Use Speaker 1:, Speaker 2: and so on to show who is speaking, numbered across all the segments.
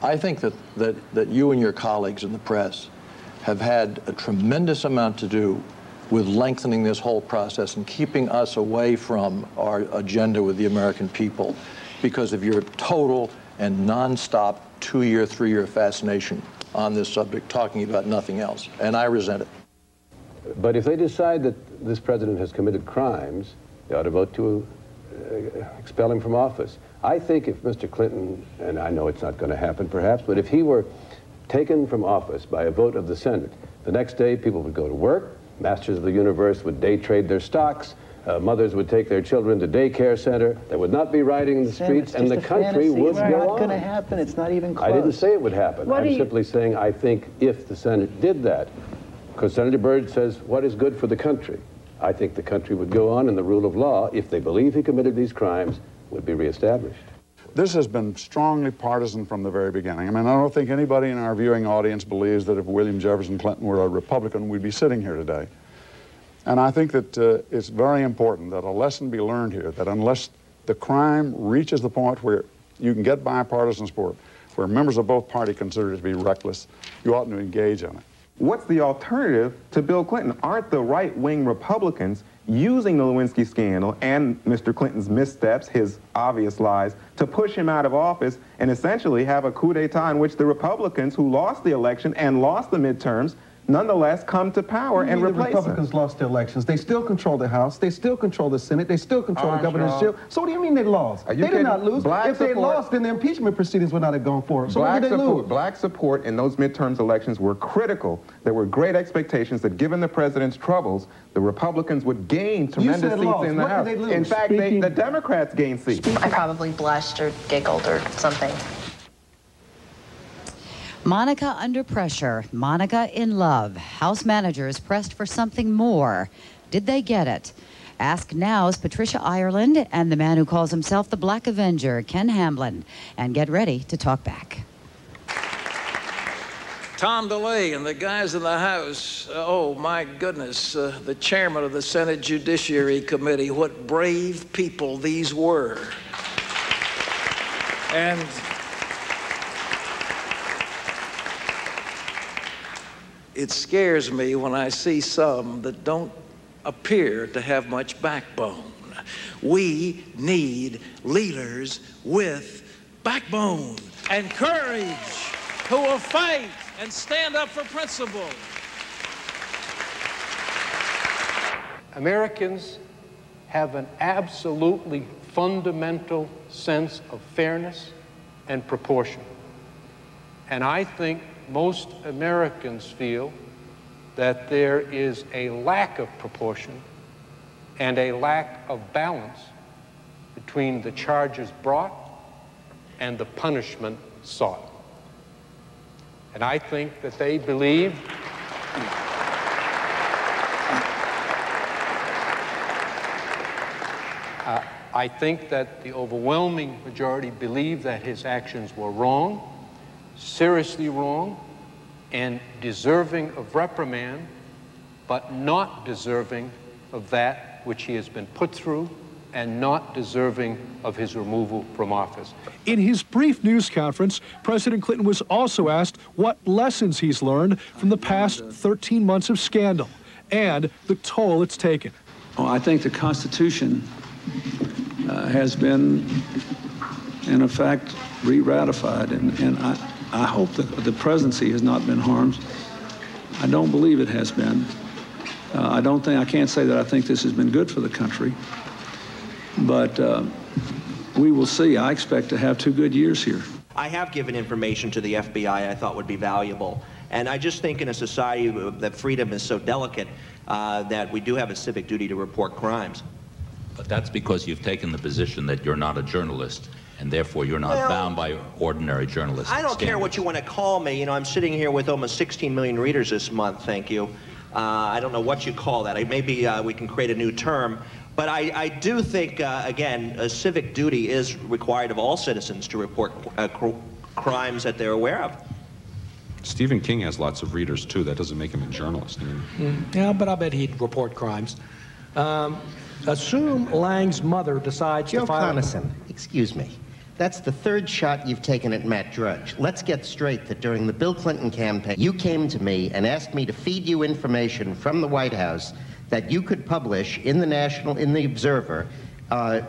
Speaker 1: I think that you and your colleagues in the press have had a tremendous amount to do with lengthening this whole process and keeping us away from our agenda with the American people because of your total and nonstop 2-year, 3-year fascination on this subject, talking about nothing else. And I resent it.
Speaker 2: But if they decide that this president has committed crimes, they ought to vote to expel him from office. I think if Mr. Clinton, and I know it's not going to happen perhaps, but if he were taken from office by a vote of the Senate, the next day people would go to work, masters of the universe would day trade their stocks, mothers would take their children to daycare center, there would not be rioting in the streets, and the country would go on.
Speaker 3: It's not going to happen. It's not even close.
Speaker 2: I didn't say it would happen. I'm simply saying I think if the Senate did that, because Senator Byrd says what is good for the country, I think the country would go on and the rule of law, if they believe he committed these crimes, would be reestablished.
Speaker 4: This has been strongly partisan from the very beginning. I mean, I don't think anybody in our viewing audience believes that if William Jefferson Clinton were a Republican, we'd be sitting here today. And I think that it's very important that a lesson be learned here, that unless the crime reaches the point where you can get bipartisan support, where members of both parties consider it to be reckless, you ought to engage in it.
Speaker 5: What's the alternative to Bill Clinton? Aren't the right-wing Republicans using the Lewinsky scandal and Mr. Clinton's missteps, his obvious lies, to push him out of office and essentially have a coup d'etat in which the Republicans who lost the election and lost the midterms nonetheless come to power and replace him?
Speaker 6: The Republicans lost the elections. They still control the House. They still control the Senate. They still control the governorship. So what do you mean they lost? They did not lose. If they lost, then the impeachment proceedings would not have gone forward. So what did they lose?
Speaker 5: Black support in those midterms elections were critical. There were great expectations that given the president's troubles, the Republicans would gain tremendous seats in the House. In fact, the Democrats gained seats.
Speaker 7: I probably blushed or giggled or something.
Speaker 8: Monica under pressure, Monica in love. House managers pressed for something more. Did they get it? Ask Now's Patricia Ireland and the man who calls himself the Black Avenger, Ken Hamblin. And get ready to talk back.
Speaker 9: Tom DeLay and the guys in the House, oh my goodness, the chairman of the Senate Judiciary Committee, what brave people these were. And it scares me when I see some that don't appear to have much backbone. We need leaders with backbone and courage who will fight and stand up for principle.
Speaker 10: Americans have an absolutely fundamental sense of fairness and proportion. And I think most Americans feel that there is a lack of proportion and a lack of balance between the charges brought and the punishment sought. And I think that they believe I think that the overwhelming majority believe that his actions were wrong, seriously wrong, and deserving of reprimand, but not deserving of that which he has been put through and not deserving of his removal from office.
Speaker 11: In his brief news conference, President Clinton was also asked what lessons he's learned from the past 13 months of scandal and the toll it's taken.
Speaker 12: Well, I think the Constitution has been, in effect, re-ratified, and I hope that the presidency has not been harmed. I don't believe it has been. I can't say that I think this has been good for the country, but we will see. I expect to have 2 good years here.
Speaker 13: I have given information to the FBI I thought would be valuable, and I just think in a society that freedom is so delicate that we do have a civic duty to report crimes.
Speaker 14: But that's because you've taken the position that you're not a journalist, and therefore you're not bound by ordinary journalistic
Speaker 13: I don't care what you want to call me. You know, I'm sitting here with almost 16 million readers this month, thank you. I don't know what you call that. Maybe we can create a new term. But I do think, again, a civic duty is required of all citizens to report crimes that they're aware of.
Speaker 15: Stephen King has lots of readers, too. That doesn't make him a journalist. I mean,
Speaker 16: yeah, but I bet he'd report crimes. Assume Lang's mother decides to file...
Speaker 3: Joe Conason, excuse me.
Speaker 17: That's the third shot you've taken at Matt Drudge. Let's get straight that during the Bill Clinton campaign, you came to me and asked me to feed you information from the White House that you could publish in the Observer,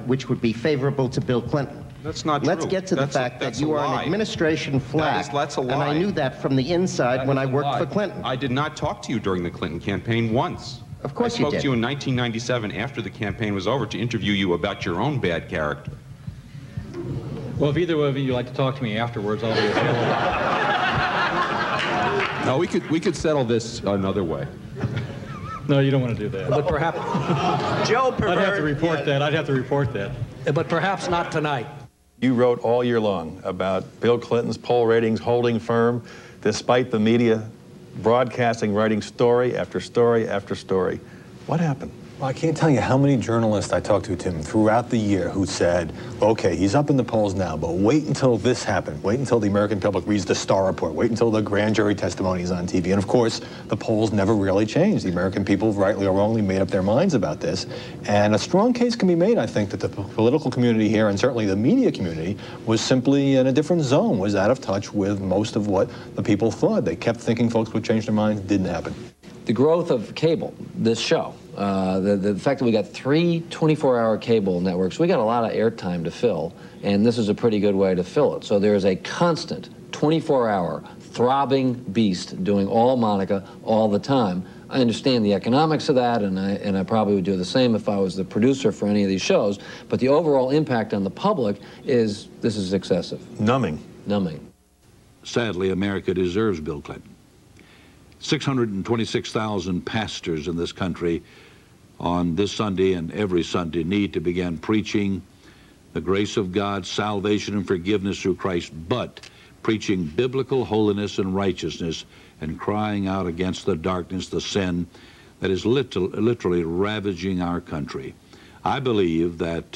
Speaker 17: which would be favorable to Bill Clinton.
Speaker 15: That's not
Speaker 17: Let's
Speaker 15: true.
Speaker 17: get to the fact that you are an administration flack,
Speaker 15: That's a lie.
Speaker 17: and I knew that from the inside when I worked for Clinton.
Speaker 15: I did not talk to you during the Clinton campaign once.
Speaker 17: Of course you did.
Speaker 15: I spoke to you in 1997 after the campaign was over to interview you about your own bad character.
Speaker 16: Well, if either of you would like to talk to me afterwards, I'll be available.
Speaker 15: No, we could settle this another way.
Speaker 16: No, you don't want to do that. But perhaps
Speaker 13: Joe
Speaker 16: I'd have to report that. I'd have to report that. But perhaps not tonight.
Speaker 18: You wrote all year long about Bill Clinton's poll ratings holding firm despite the media broadcasting, writing story after story after story. What happened?
Speaker 19: Well, I can't tell you how many journalists I talked to, Tim, throughout the year who said, okay, he's up in the polls now, but wait until this happened. Wait until the American public reads the Starr report. Wait until the grand jury testimony is on TV. And of course, the polls never really changed. The American people, rightly or wrongly, made up their minds about this. And a strong case can be made, I think, that the political community here, and certainly the media community, was simply in a different zone, was out of touch with most of what the people thought. They kept thinking folks would change their minds. Didn't happen.
Speaker 20: The growth of cable, this show, the fact that we got 3 24-hour cable networks, we got a lot of airtime to fill, and this is a pretty good way to fill it. So there's a constant 24-hour throbbing beast doing all Monica all the time. I understand the economics of that, and I probably would do the same if I was the producer for any of these shows, but the overall impact on the public is, this is excessive.
Speaker 18: Numbing.
Speaker 20: Numbing.
Speaker 9: Sadly, America deserves Bill Clinton. 626,000 pastors in this country on this Sunday and every Sunday need to begin preaching the grace of God, salvation and forgiveness through Christ, but preaching biblical holiness and righteousness and crying out against the darkness, the sin that is literally ravaging our country. I believe that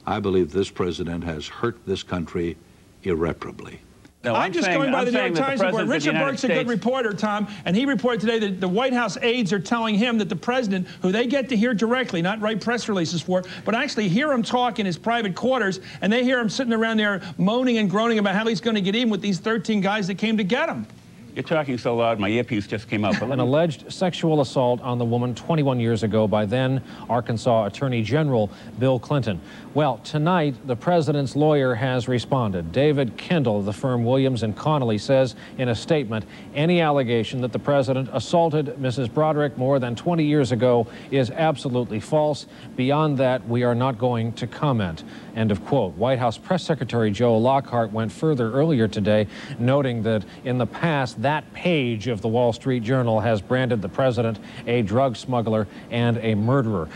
Speaker 9: this president has hurt this country irreparably.
Speaker 21: No, I'm just going by the New York Times report. Richard Burke's a good reporter, Tom, and he reported today that the White House aides are telling him that the president, who they get to hear directly, not write press releases for, but actually hear him talk in his private quarters, and they hear him sitting around there moaning and groaning about how he's going to get even with these 13 guys that came to get him.
Speaker 22: You're talking so loud, my earpiece just came up.
Speaker 23: An alleged sexual assault on the woman 21 years ago by then Arkansas Attorney General Bill Clinton. Well, tonight, the president's lawyer has responded. David Kendall of the firm Williams & Connolly says in a statement, any allegation that the president assaulted Mrs. Broderick more than 20 years ago is absolutely false. Beyond that, we are not going to comment. End of quote. White House Press Secretary Joe Lockhart went further earlier today, noting that in the past, that page of the Wall Street Journal has branded the president a drug smuggler and a murderer.